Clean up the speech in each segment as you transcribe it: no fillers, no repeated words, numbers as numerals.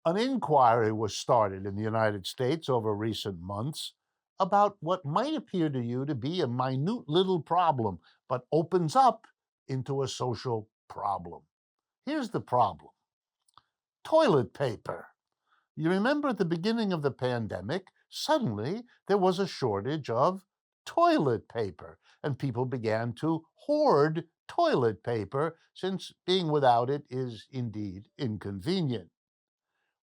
An inquiry was started in the United States over recent months about what might appear to you to be a minute little problem, but opens up into a social problem. Here's the problem: toilet paper. You remember at the beginning of the pandemic, suddenly there was a shortage of toilet paper, and people began to hoard toilet paper since being without it is indeed inconvenient.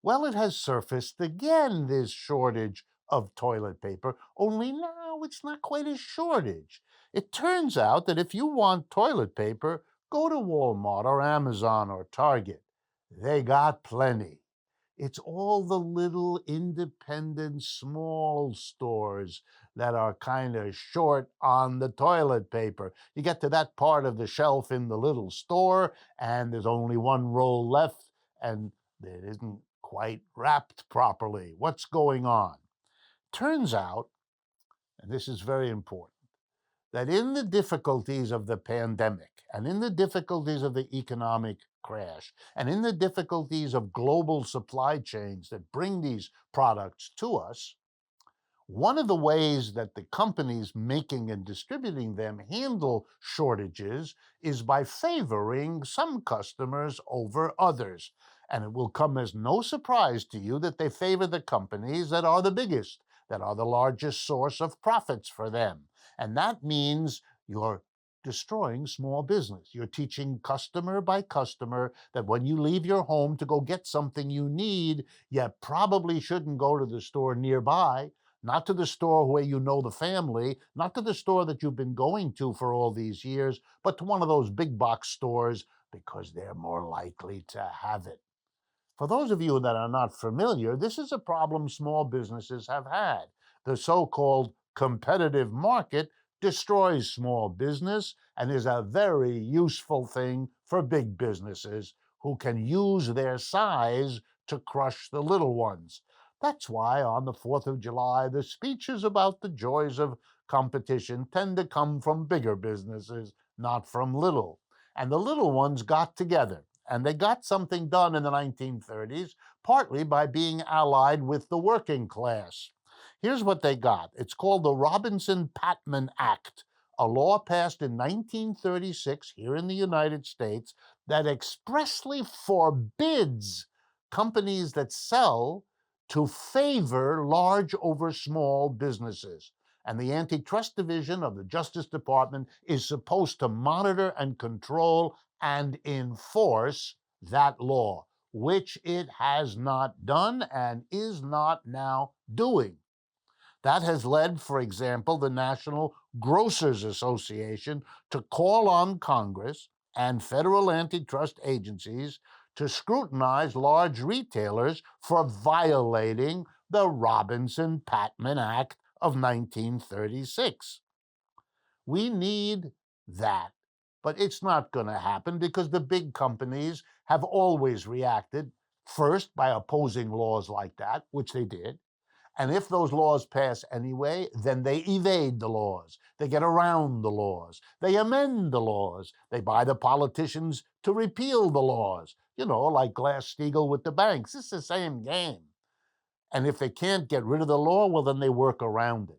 Well, it has surfaced again, this shortage of toilet paper, only now it's not quite a shortage. It turns out that if you want toilet paper, go to Walmart or Amazon or Target. They got plenty. It's all the little independent small stores that are kind of short on the toilet paper. You get to that part of the shelf in the little store, and there's only one roll left, and it isn't quite wrapped properly. What's going on? Turns out, and this is very important, that in the difficulties of the pandemic and in the difficulties of the economic crash and in the difficulties of global supply chains that bring these products to us, one of the ways that the companies making and distributing them handle shortages is by favoring some customers over others. And it will come as no surprise to you that they favor the companies that are the biggest, that are the largest source of profits for them. And that means you're destroying small business. You're teaching customer by customer that when you leave your home to go get something you need, you probably shouldn't go to the store nearby, not to the store where you know the family, not to the store that you've been going to for all these years, but to one of those big box stores because they're more likely to have it. For those of you that are not familiar, this is a problem small businesses have had. The so-called competitive market destroys small business and is a very useful thing for big businesses who can use their size to crush the little ones. That's why on the 4th of July, the speeches about the joys of competition tend to come from bigger businesses, not from little. And the little ones got together, and they got something done in the 1930s, partly by being allied with the working class. Here's what they got. It's called the Robinson-Patman Act, a law passed in 1936 here in the United States that expressly forbids companies that sell to favor large over small businesses. And the antitrust division of the Justice Department is supposed to monitor and control and enforce that law, which it has not done and is not now doing. That has led, for example, the National Grocers Association to call on Congress and federal antitrust agencies to scrutinize large retailers for violating the Robinson-Patman Act of 1936. We need that. But it's not going to happen because the big companies have always reacted first by opposing laws like that, which they did. And if those laws pass anyway, then they evade the laws. They get around the laws. They amend the laws. They buy the politicians to repeal the laws. You know, like Glass-Steagall with the banks. It's the same game. And if they can't get rid of the law, well, then they work around it.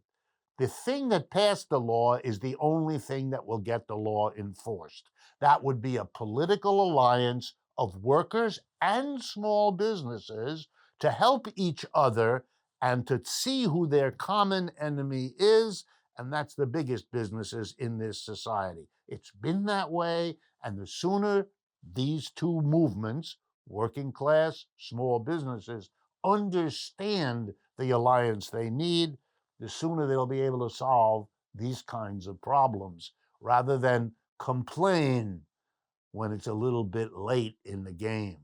The thing that passed the law is the only thing that will get the law enforced. That would be a political alliance of workers and small businesses to help each other and to see who their common enemy is, and that's the biggest businesses in this society. It's been that way, and the sooner these two movements, working class, small businesses, understand the alliance they need, the sooner they'll be able to solve these kinds of problems rather than complain when it's a little bit late in the game.